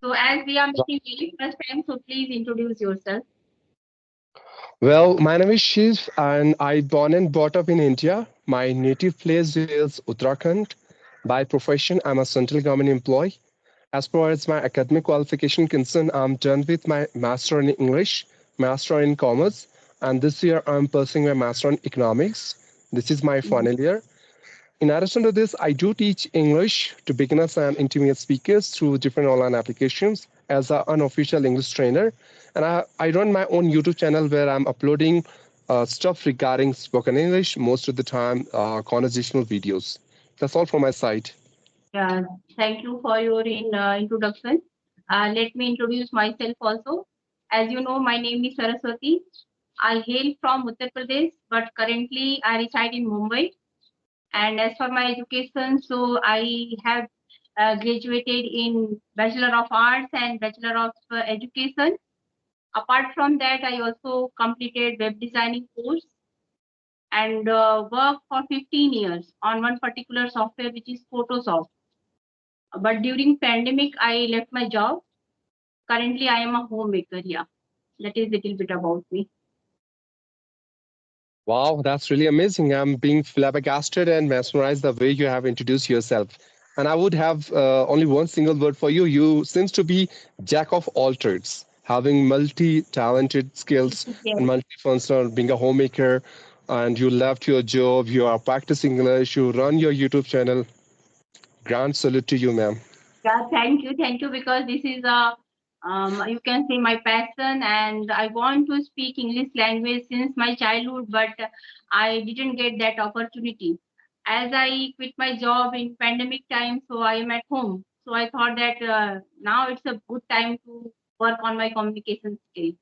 So as we are meeting very first time, so please introduce yourself. Well, my name is Shiv, and I born and brought up in India. My native place is Uttarakhand. By profession, I'm a central government employee. As far as my academic qualification concerned, I'm done with my master in English, master in commerce, and this year I'm pursuing my master in economics. This is my Mhm. final year. In addition to this, I do teach English to beginners and intermediate speakers through different online applications as an unofficial English trainer. And I run my own YouTube channel where I'm uploading stuff regarding spoken English, most of the time conversational videos. That's all from my side. Yeah, thank you for your introduction. Let me introduce myself also. As you know, my name is Saraswati. I hail from Uttar Pradesh, but currently I reside in Mumbai. And as for my education, so I have graduated in Bachelor of Arts and Bachelor of Education. Apart from that, I also completed web designing course and worked for 15 years on one particular software, which is Photoshop. But during pandemic, I left my job. Currently, I am a homemaker. Yeah, that is little bit about me. Wow, that's really amazing. I'm being flabbergasted and mesmerized the way you have introduced yourself. And I would have only one single word for you. You seems to be jack of all trades, having multi-talented skills Yes. and multi-functional, being a homemaker, and you left your job, you are practicing English, you run your YouTube channel. Grand salute to you, ma'am. Yeah, thank you, because this is a you can say my passion, and I want to speak English language since my childhood, but I didn't get that opportunity. As I quit my job in pandemic time, so I am at home. So I thought that now it's a good time to work on my communication skills.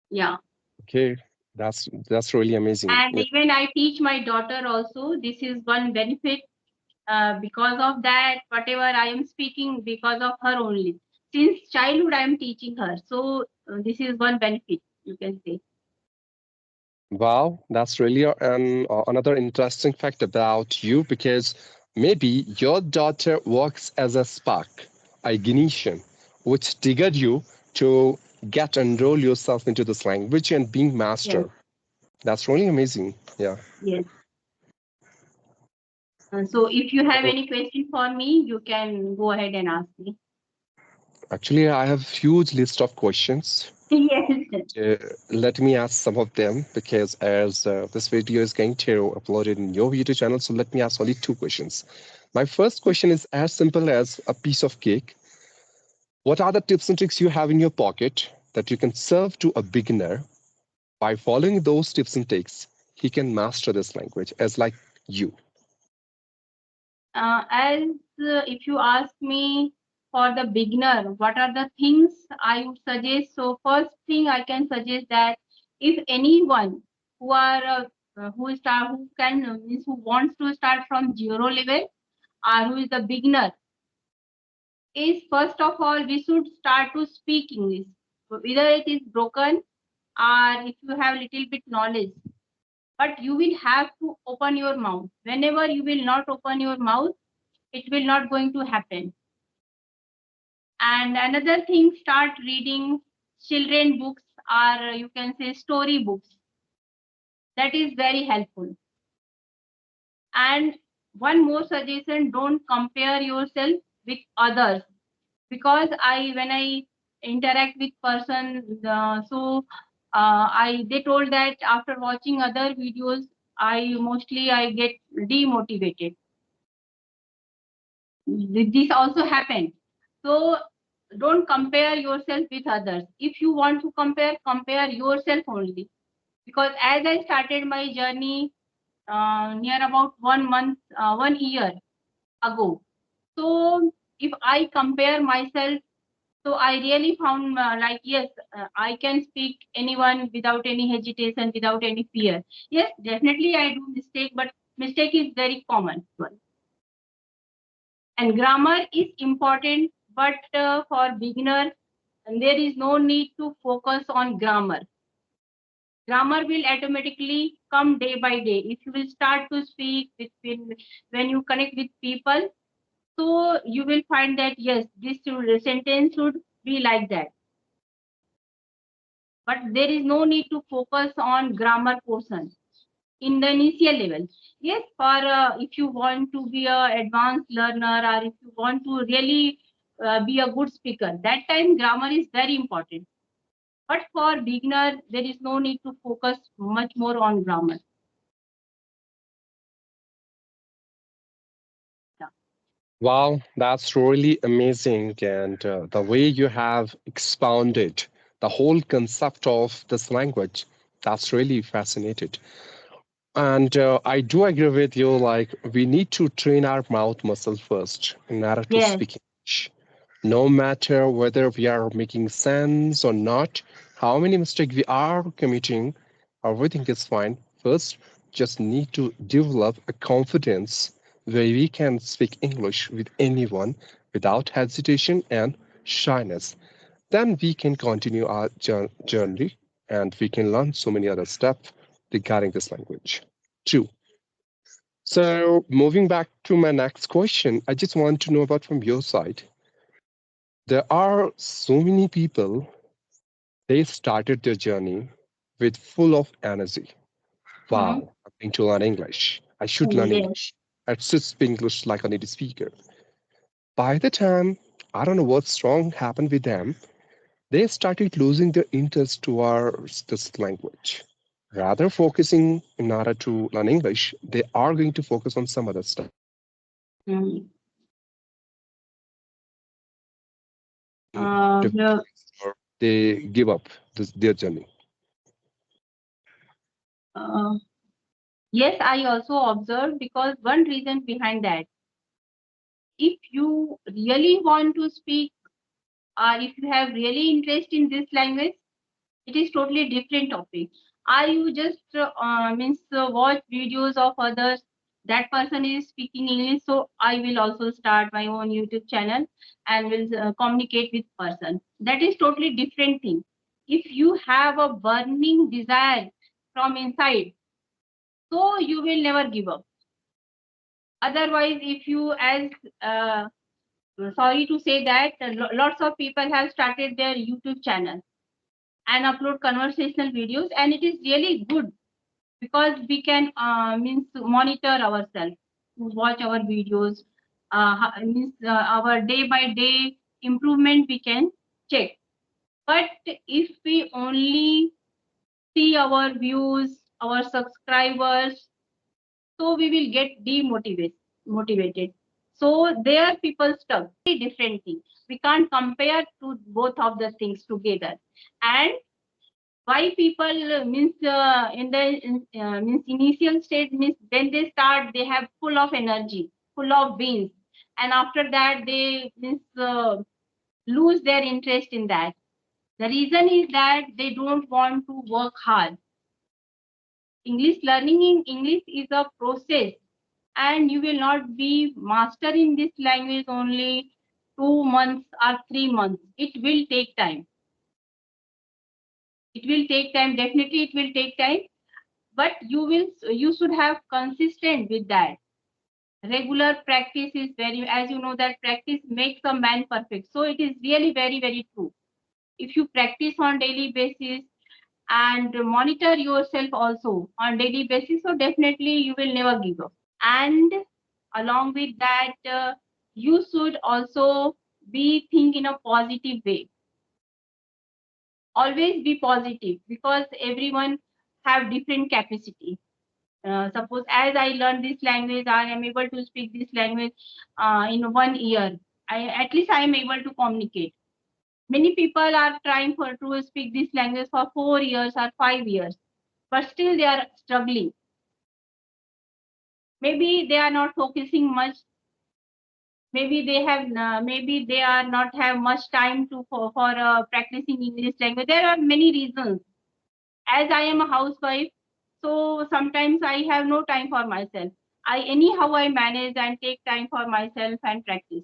Yeah. Okay, that's really amazing. And Yeah. even I teach my daughter also. This is one benefit. Because of that, whatever I am speaking, because of her only. Since childhood, I am teaching her. So this is one benefit, you can say. Wow, that's really another interesting fact about you because maybe your daughter works as a spark, a ignition, which triggered you to get enroll yourself into this language and being Yes, master. That's really amazing. Yeah. yes. So if you have any question for me, you can go ahead and ask me. Actually, I have huge list of questions. Yes. Uh, Let me ask some of them because as this video is going to upload it in your YouTube channel, so let me ask only two questions. My first question is as simple as a piece of cake. What are the tips and tricks you have in your pocket that you can serve to a beginner? By following those tips and tricks, he can master this language as like you. As if you ask me for the beginner, what are the things I would suggest? So first thing I can suggest that if anyone who are who start who can means who wants to start from zero level or who is the beginner, is first of all we should start to speak English. So either it is broken or if you have little bit knowledge, but you will have to open your mouth. Whenever you will not open your mouth, it will not going to happen. And another thing, start reading children books or you can say story books. That is very helpful. And one more suggestion, don't compare yourself with others, because I when I interact with person, I they told that after watching other videos, I get demotivated. This also happened. So don't compare yourself with others. If you want to compare yourself only. Because as I started my journey near about 1 month, 1 year ago, so if I compare myself, so I really found like yes, I can speak anyone without any hesitation, without any fear. Yes, definitely I do mistake, but mistake is very common one. And grammar is important, but for beginner, there is no need to focus on grammar. Grammar will automatically come day by day. If you will start to speak with when you connect with people, So you will find that yes, sentence should be like that. But there is no need to focus on grammar portion in the initial level. Yes, for if you want to be a advanced learner or if you want to really be a good speaker, that time grammar is very important. But for beginner, there is no need to focus much more on grammar. Yeah. Wow, that's really amazing. And the way you have expounded the whole concept of this language, that's really fascinating. And I do agree with you, like, we need to train our mouth muscle first in order to Yes. speak English. No matter whether we are making sense or not, how many mistakes we are committing, everything is fine. First, just need to develop a confidence where we can speak English with anyone without hesitation and shyness. Then we can continue our journey and we can learn so many other stuff regarding this language. Two. So, moving back to my next question, I just want to know about from your side. There are so many people, they started their journey with full of energy. Hmm. Wow, I'm going to learn English. I should learn Yes. English. I should speak English like a native speaker. By the time, I don't know what's wrong happened with them, they started losing their interest towards this language. Rather focusing in order to learn English, they are going to focus on some other stuff. Hmm. They Well, devise or they give up their journey. uh, yes, I also observed because one reason behind that, if you really want to speak or if you have really interest in this language, it is totally different topic. Are you just means watch videos of others? That person is speaking English, so I will also start my own YouTube channel and will communicate with person. That is totally different thing. If you have a burning desire from inside, so you will never give up. Otherwise, if you as uh, sorry to say that lots of people have started their YouTube channel and upload conversational videos, and it is really good because we can means monitor ourselves, watch our videos, means our day by day improvement we can check. But if we only see our views, our subscribers, so we will get demotivated. So there people stuck, very different thing. We can't compare to both of the things together. And why people means in the means initial stage means when they start they have full of energy, full of beans, and after that they means lose their interest in that. The reason is that they don't want to work hard. English learning in English is a process, and you will not be master in this language only 2 months or 3 months. It will take time. It will take time. Definitely, it will take time. But you should have consistent with that. Regular practice is very, as you know, that practice makes a man perfect. So it is really very true. If you practice on daily basis and monitor yourself also on daily basis, so definitely you will never give up. And along with that, you should also be think in a positive way. Always be positive because everyone have different capacity. Suppose as I learn this language, I am able to speak this language in 1 year. At least I am able to communicate. Many people are trying for to speak this language for 4 years or 5 years, but still they are struggling. Maybe they are not focusing much. Maybe they are not have much time to for practicing English language. There are many reasons. As I am a housewife, so sometimes I have no time for myself. I anyhow I manage and take time for myself and practice.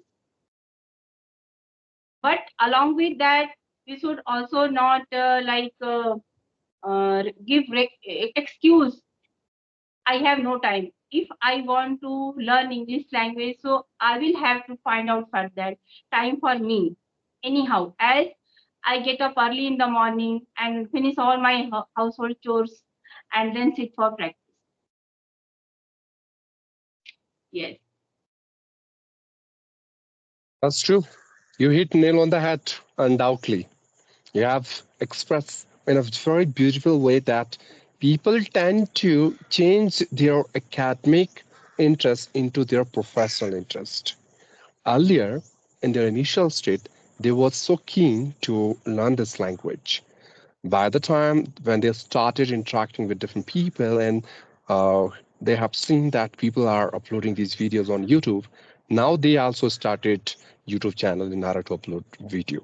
But along with that, we should also not give excuse. I have no time. if I want to learn English language, so I will have to find out for that time for me. Anyhow, as I get up early in the morning and finish all my household chores and then sit for practice. Yes. That's true. You hit nail on the head, undoubtedly. You have expressed in a very beautiful way that people tend to change their academic interest into their professional interest. Earlier, in their initial state, they were so keen to learn this language. By the time when they started interacting with different people and uh, they have seen that people are uploading these videos on YouTube, now they also started YouTube channel in order to upload video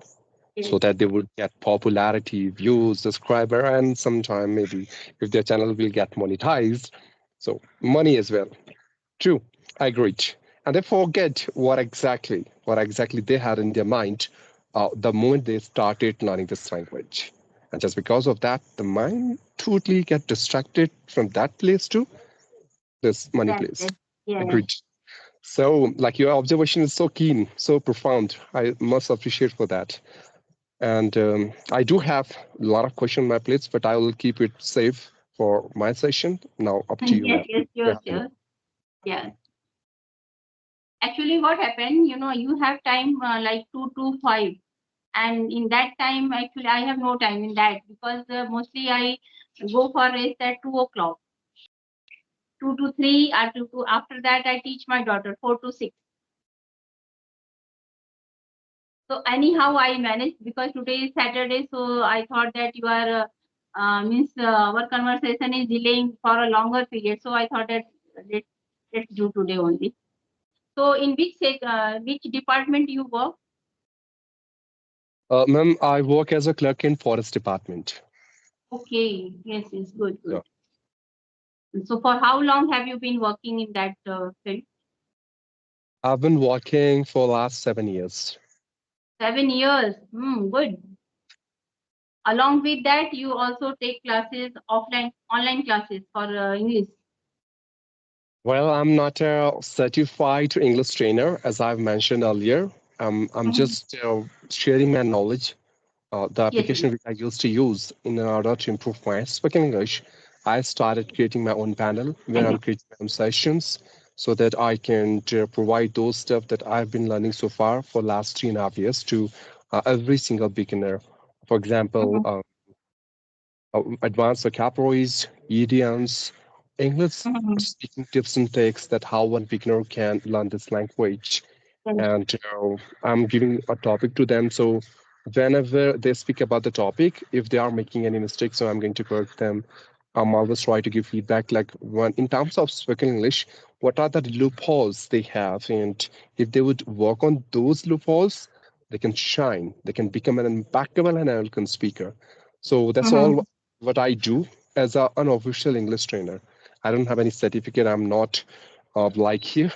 so Yes. that they would get popularity, views, subscriber, and sometime maybe if their channel will get monetized, so money as well. True, I agree. And they forget what exactly they had in their mind the moment they started learning this language. And just because of that, the mind totally get distracted from that place to this money Yes. place. Yes. Yes. Agreed. So, like your observation is so keen, so profound. I must appreciate for that. And I do have a lot of questions on my plates, but I will keep it safe for my session. Now, up to you, Yes. ma'am. Yes. You Sure. have the mic. Sure. Yeah. Actually, what happened? You have time like 2 to 5, and in that time, actually, I have no time in that because mostly I go for rest at 2 o'clock, 2 to 3, or 2 to. After that, I teach my daughter 4 to 6. So anyhow, I managed because today is Saturday. So I thought that you are means our conversation is delaying for a longer period. So I thought that let let's do today only. So in which department you work? Ma'am, I work as a clerk in forest department. Okay, yes, yes, good, Yeah. good. So for how long have you been working in that field? I've been working for last 7 years. 7 years. Good. Along with that, you also take classes offline, online classes for English. Well, I'm not a certified English trainer, as I've mentioned earlier. I'm Mhm. just sharing my knowledge. The Yes, yes. application which I used to use in order to improve my spoken English, I started creating my own panel where I'm creating my own sessions so that I can provide those stuff that I've been learning so far for last 3.5 years to every single beginner. For example, Mhm. advanced vocabularies, idioms, English Mhm. speaking tips and tricks that how one beginner can learn this language. Yes. And I'm giving a topic to them. So whenever they speak about the topic, if they are making any mistakes, so I'm going to correct them. I'm always try to give feedback like when in terms of spoken English, what are the loopholes they have, and if they would work on those loopholes, they can shine. They can become an impeccable and eloquent speaker. So that's all Mhm. what I do as an unofficial English trainer. I don't have any certificate. I'm not like you.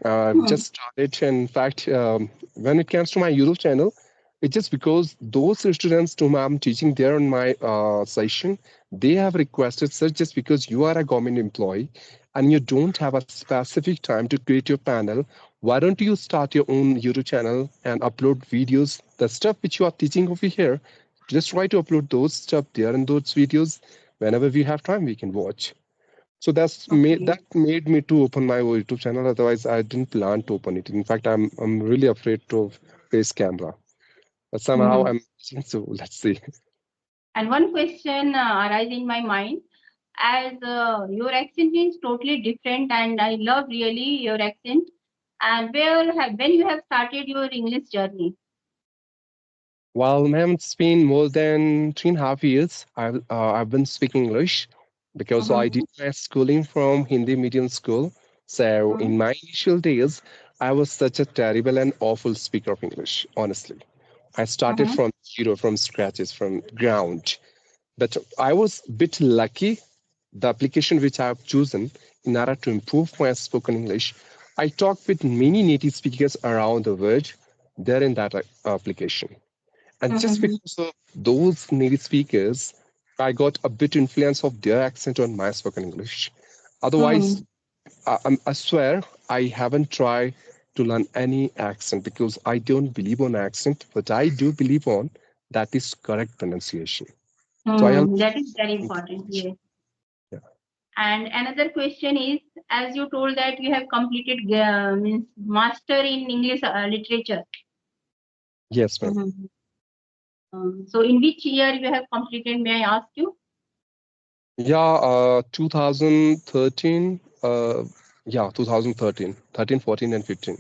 I've Mhm. just started. In fact, when it comes to my YouTube channel, it's just because those students to whom I'm teaching there in my session, they have requested, sir, just because you are a government employee and you don't have a specific time to create your panel, why don't you start your own YouTube channel and upload videos, the stuff which you are teaching over here, just try to upload those stuff there in those videos. Whenever we have time, we can watch. So Okay. that made me to open my YouTube channel. Otherwise, I didn't plan to open it. In fact, I'm really afraid to face camera. But somehow Mhm. I'm so let's see. And one question arises in my mind as your accent is totally different, and I love really your accent. And when you have started your English journey? Well, ma'am, it's been more than 3.5 years. I've been speaking English because I did Mhm. my schooling from Hindi medium school. So Mhm. in my initial days, I was such a terrible and awful speaker of English. Honestly, I started Mhm. from zero, from scratches, from ground. But I was a bit lucky. The application which I have chosen in order to improve my spoken English, I talked with many native speakers around the world there in that application. And just Mhm. because of those native speakers, I got a bit influence of their accent on my spoken English. Otherwise, Mhm. I swear I haven't tried to learn any accent because I don't believe on accent, but I do believe on that is correct pronunciation. So I always That is very listen to important. it. Yes. Yeah. And another question is, as you told that you have completed means master in English literature. Yes, ma'am. Mhm. So in which year you have completed? May I ask you? Yeah, 2013. Yeah, 2013, 13, 14, and 15.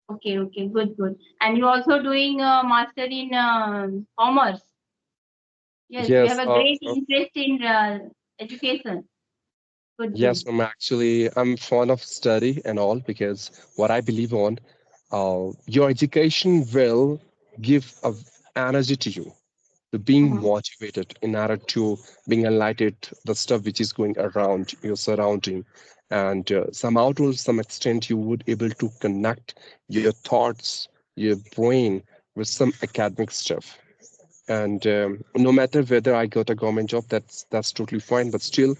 Okay, okay, good, good. And you also doing master in commerce. Yes, you have Yes, a great interest in education. Good, good. yes, ma'am. Actually, I'm fond of study and all because what I believe on, your education will give a energy to you, to being Mhm, motivated in order to being enlightened the stuff which is going around your surrounding, and somehow to some extent you would able to connect your thoughts, your brain with some academic stuff. And no matter whether I got a government job, that's totally fine, but still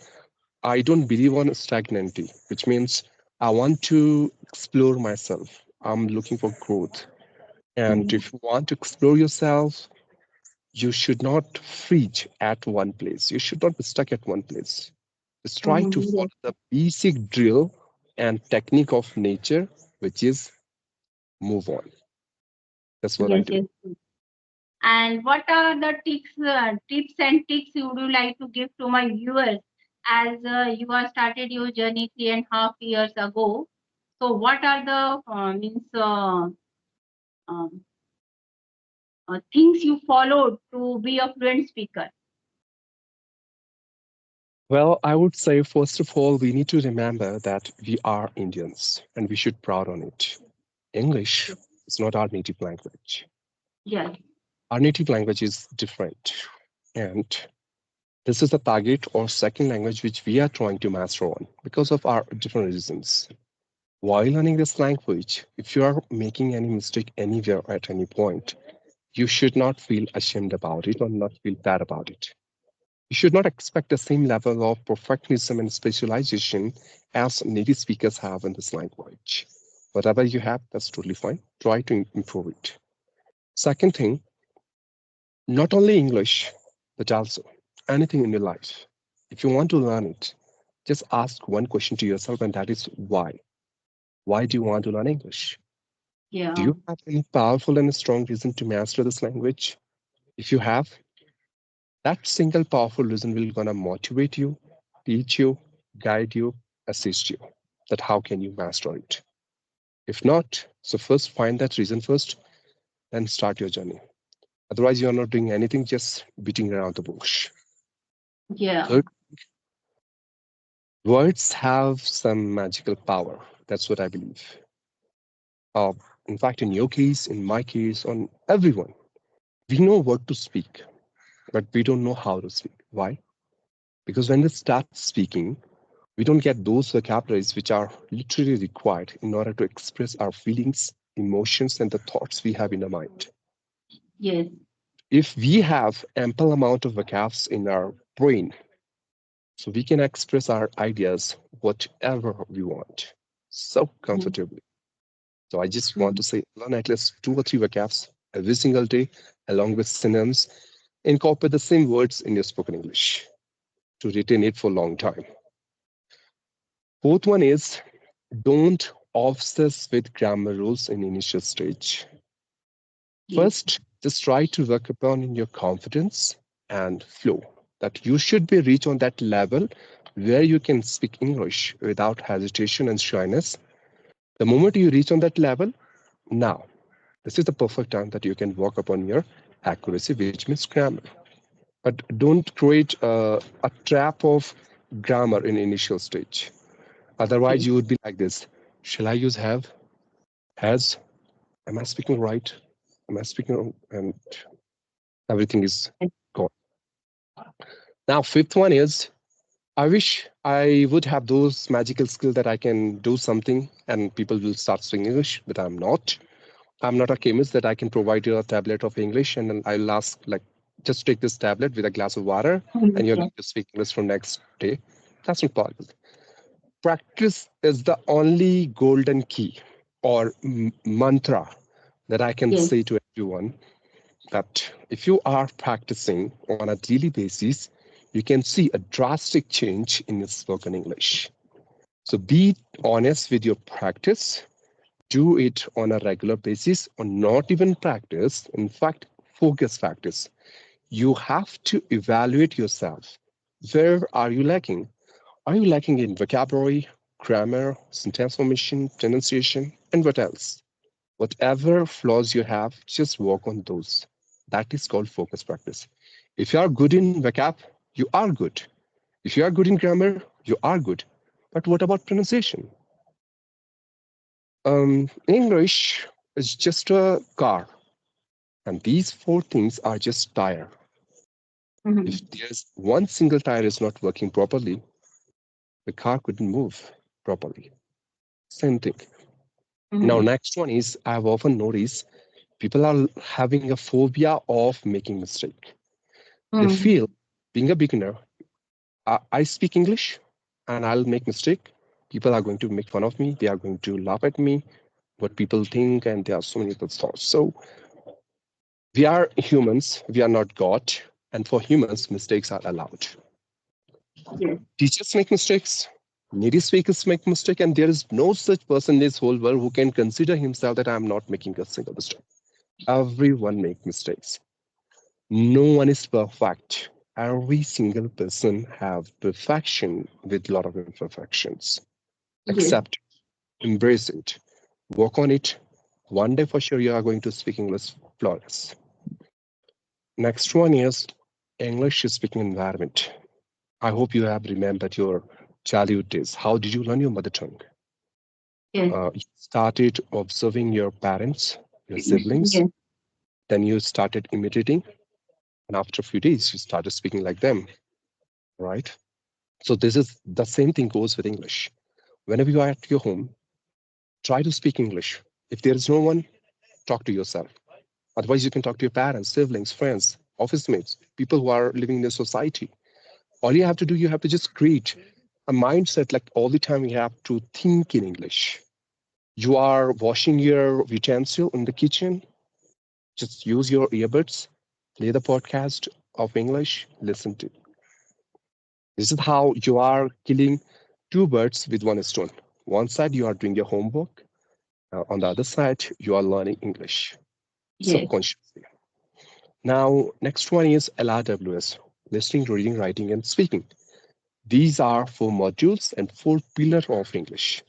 I don't believe on stagnancy, which means I want to explore myself. I'm looking for growth. And mhm, if you want to explore yourself, you should not freeze at one place. You should not be stuck at one place. Just try to mhm. follow Yes, the basic drill and technique of nature, which is move on. That's what I yes, do. yes. And what are the tips and tricks you would like to give to my viewers as you have started your journey 3.5 years ago? So, what are the um, things you followed to be a fluent speaker? Well, I would say, first of all, we need to remember that we are Indians and we should proud on it. English is not our native language. Yes. Our native language is different. And this is the target or second language which we are trying to master on because of our different reasons. While learning this language, if you are making any mistake anywhere at any point, you should not feel ashamed about it or not feel bad about it. You should not expect the same level of perfectionism and specialization as native speakers have in this language. Whatever you have, that's totally fine. Try to improve it. Second thing, not only English, but also anything in your life. If you want to learn it, just ask one question to yourself, and that is why. Why do you want to learn English? Do Yeah. you have any powerful and strong reason to master this language? If you have, that single powerful reason will gonna motivate you, teach you, guide you, assist you. That how can you master it? If not, so first find that reason first, then start your journey. Otherwise, you are not doing anything, just beating around the bush. Yeah. Third, words have some magical power. That's what I believe. Uh, in fact, in your case, in my case, on everyone, we know what to speak, but we don't know how to speak. Why? Because when we start speaking, we don't get those vocabularies which are literally required in order to express our feelings, emotions, and the thoughts we have in our mind. Yes. If we have ample amount of vocabs in our brain, so we can express our ideas whatever we want so Mhm, comfortably. So I just want mhm. to say learn at least two or three vocabs every single day, along with synonyms. Incorporate the same words in your spoken English to retain it for a long time. Fourth one is don't obsess with grammar rules in initial stage. Yes. First, just try to work upon in your confidence and flow. That you should be reach on that level where you can speak English without hesitation and shyness. The moment you reach on that level, now this is the perfect time that you can work upon your accuracy, which means grammar. But don't create a trap of grammar in initial stage. Otherwise, Yes. you would be like this. Shall I use have, has? Am I speaking right? Am I speaking wrong? And everything is gone. Now, fifth one is I wish I would have those magical skills that I can do something and people will start speaking English, but I'm not. I'm not a chemist that I can provide you a tablet of English and then I'll ask like just take this tablet with a glass of water Mhm, and you're yes. going to speak English from next day. That's not possible. Practice is the only golden key or mantra that I can Yes. say to everyone, that if you are practicing on a daily basis, you can see a drastic change in your spoken English. So be honest with your practice. Do it on a regular basis, or not even practice. In fact, focus practice. You have to evaluate yourself. Where are you lacking? Are you lacking in vocabulary, grammar, sentence formation, pronunciation, and what else? Whatever flaws you have, just work on those. That is called focus practice. If you are good in vocab, you are good. If you are good in grammar, you are good. But what about pronunciation? English is just a car, and these four things are just tire. Mhm. If there's one single tire is not working properly, the car couldn't move properly. Same thing. Now, Mhm. next one is I've often noticed people are having a phobia of making mistake. They Mhm. feel being a beginner, I speak English and I'll make mistake. People are going to make fun of me. They are going to laugh at me, what people think, and there are so many other thoughts. So we are humans, we are not God, and for humans, mistakes are allowed. Yes. Teachers make mistakes, native speakers make mistake, and there is no such person in this whole world who can consider himself that I'm not making a single mistake. Everyone make mistakes. No one is perfect. Every single person have perfection with a lot of imperfections. Yes. Accept, embrace it, work on it. One day for sure you are going to speak English flawless. Next one is English speaking environment. I hope you have remembered your childhood days. How did you learn your mother tongue? Yes. You started observing your parents, your siblings, Yes. then you started imitating, and after a few days, you started speaking like them, right? So this is the same thing goes with English. Whenever you are at your home, try to speak English. If there is no one, talk to yourself. Otherwise, you can talk to your parents, siblings, friends, office mates, people who are living in the society. All you have to do, you have to just create a mindset like all the time you have to think in English. You are washing your utensil in the kitchen, just use your earbuds, play the podcast of English, listen to. This is how you are killing two birds with one stone. One side, you are doing your homework. On the other side, you are learning English Yes. subconsciously. Now, next one is LRWS, listening, reading, writing, and speaking. These are four modules and four pillars of English.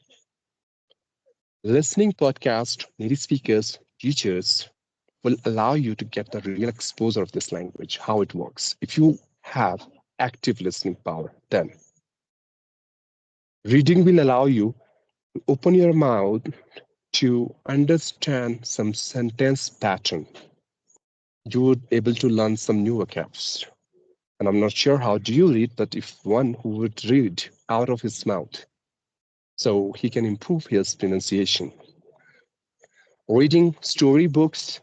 Listening podcast, native speakers, teachers will allow you to get the real exposure of this language, how it works. If you have active listening power, then reading will allow you to open your mouth to understand some sentence pattern. You would able to learn some new vocabs. And I'm not sure how do you read, but if one who would read out of his mouth, so he can improve his pronunciation. Reading storybooks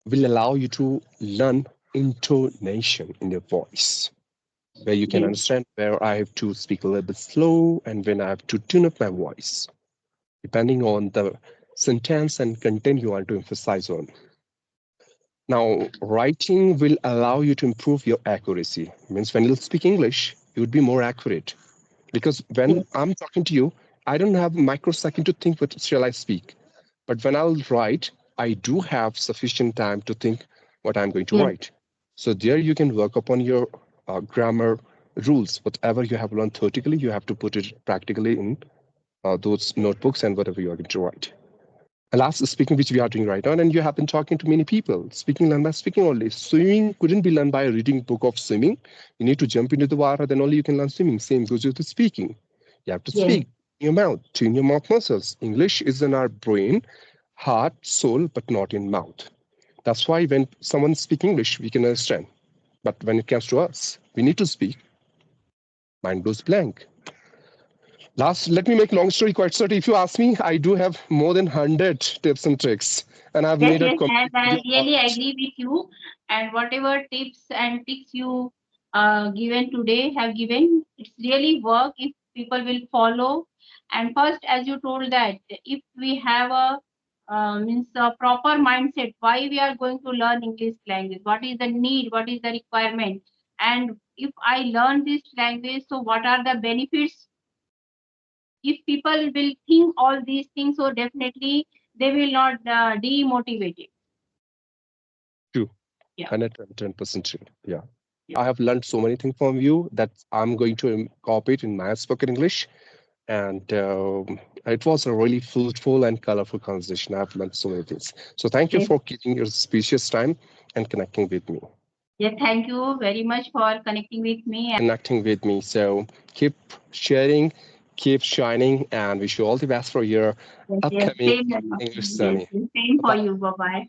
will allow you to learn intonation in your voice, where you can Yes. understand where I have to speak a little bit slow and when I have to tune up my voice, depending on the sentence and content you want to emphasize on. Now, writing will allow you to improve your accuracy. Means when you speak English, you would be more accurate. Because when Yes. I'm talking to you, I don't have a microsecond to think what shall I speak. But when I'll write, I do have sufficient time to think what I'm going to Yes. write. So there you can work upon your grammar rules. Whatever you have learned theoretically, you have to put it practically in those notebooks and whatever you are going to write. And last is speaking, which we are doing right now, and you have been talking to many people. Speaking learned by speaking only. Swimming couldn't be learned by reading book of swimming. You need to jump into the water, then only you can learn swimming. Same goes with the speaking. You have to Yes. speak in your mouth, tune your mouth muscles. English is in our brain, heart, soul, but not in mouth. That's why when someone speaks English, we can understand. But when it comes to us, we need to speak. Mind goes blank. Last, let me make long story quite short. If you ask me, I do have more than 100 tips and tricks, and I've Yes, made a yes, and complete I video on really it. agree with you. And whatever tips and tricks you given today have given, it's really work if people will follow. And first, as you told that if we have a means a proper mindset, why we are going to learn English language? What is the need? What is the requirement? And if I learn this language, so what are the benefits? If people will think all these things, so definitely they will not demotivate it. True. Yeah. 110% true. Yeah. Yeah. I have learned so many things from you that I'm going to incorporate in my spoken English. And it was a really fruitful and colorful conversation. I've learned so many things. So thank you Yes. for giving your spacious time and connecting with me. Yeah. Thank you very much for connecting with me. Connecting with me. So keep sharing, keep shining, and wish you all the best for your Yes. Yes. upcoming Same. English Yes. journey. Yes, same Bye for bye. you. Bye bye.